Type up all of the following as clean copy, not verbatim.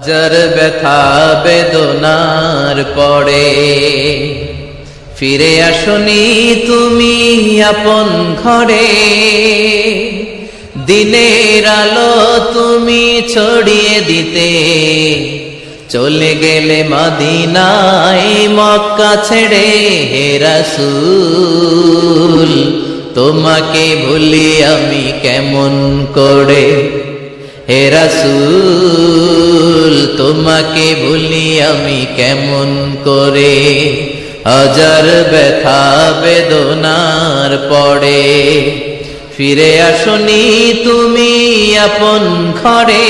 যার ব্যথা বেদনার পরে ফিরে আসনি তুমি আপন ঘরে, দিনের আলো তুমি ছড়িয়ে দিতে চলে গেলে মদিনায় মক্কা ছেড়ে। হে রাসূল তোমাকে ভুলি আমি কেমন করে, হে রাসূল তোমাকে ভুলি আমি কেমন করে। হাজার ব্যথা বেদনার পরে ফিরে আসনি তুমি আপন ঘরে,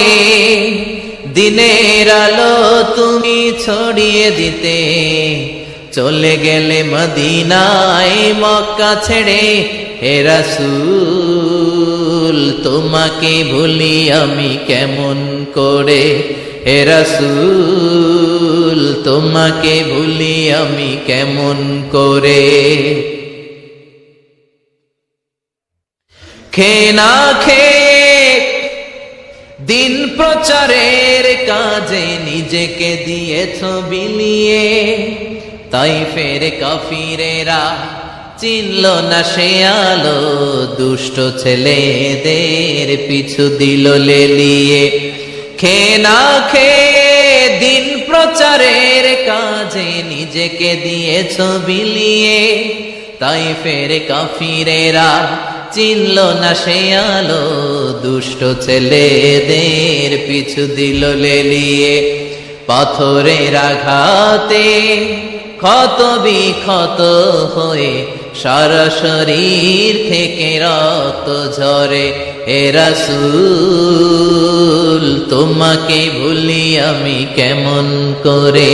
দিনের আলো তুমি ছড়িয়ে দিতে চলে গেলে মদিনায় মক্কা ছেড়ে। হে রাসূল তোমাকে ভুলি আমি কেমন করে, হে রাসূল তোমাকে ভুলি আমি কেমন করে। খেয়ে না খেয়ে দিন প্রচারের কাজে নিজেকে দিয়েছ বিলিয়ে, তাইফের কাফিরেরা চিনল না সে আলো, দুষ্ট ছেলেদের পিছু দিল লেলিয়ে। খেয়ে না খেয়ে দিন প্রচারের কাজে নিজেকে দিয়েছ বিলিয়ে, তাইফের কাফিরেরা চিনল না সে আলো, দুষ্ট ছেলেদের পিছু দিল লেলিয়ে। পাথরের আঘাতে ক্ষত বিক্ষত হয়ে সারা শরীর থেকে রক্ত ঝরে। হে রাসূল তোমাকে ভুলি আমি কেমন করে,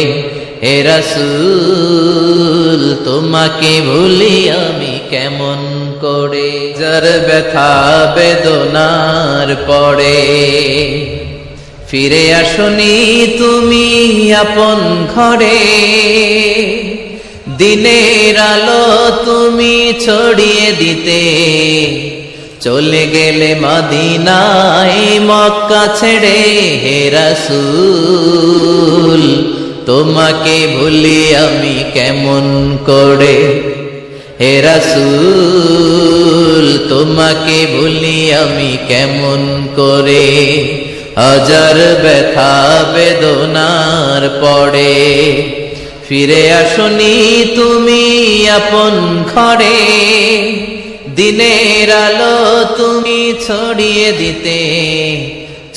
হে রাসূল তোমাকে ভুলি আমি কেমন করে। যার ব্যথা বেদনার পরে ফিরে আসনি তুমি আপন ঘরে, দিনের আলো তুমি ছড়িয়ে দিতে চলে গেলে মদিনায় মক্কা ছেড়ে। হে রাসূল তোমাকে ভুলি আমি কেমন করে, হে রাসূল তোমাকে ভুলি আমি কেমন করে। হাজার ব্যথা বেদনার পরে ফিরে আসনি তুমি আপন ঘরে, দিনের আলো তুমি ছড়িয়ে দিতে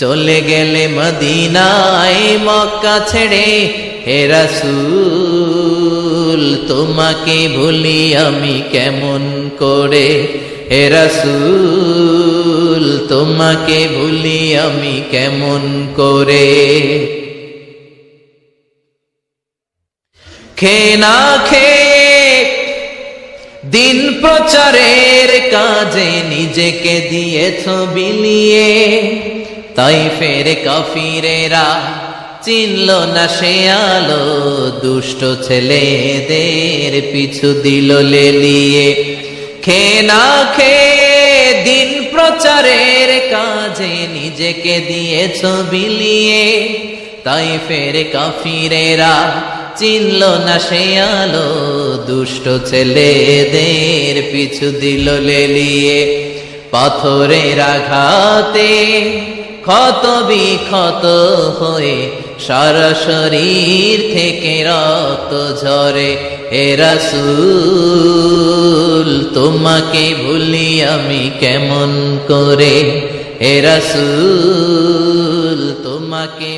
চলে গেলে মদিনায় মক্কা ছেড়ে। হে রাসূল তোমাকে ভুলি আমি কেমন করে, হে রাসূল তোমাকে ভুলি আমি কেমন করে। খেয়ে না খেয়ে দিন প্রচারের কাজে নিজেকে দিয়েছ বিলিয়ে, তাইফের কাফিরেরা চিনল না সে আলো, দুষ্ট ছেলেদের পিছু দিল লেলিয়ে। খেয়ে না খেয়ে দিন প্রচারের কাজে নিজেকে দিয়েছ বিলিয়ে, তাইফের কাফিরেরা চিনল না সে আলো, দুষ্ট ছেলেদের পিছু দিল লেলিয়ে। পাথরের আঘাতে ক্ষত বিক্ষত হয়ে সারা শরীর থেকে রক্ত ঝরে। হে রাসূল তোমাকে ভুলি আমি কেমন করে, হে রাসূল তোমাকে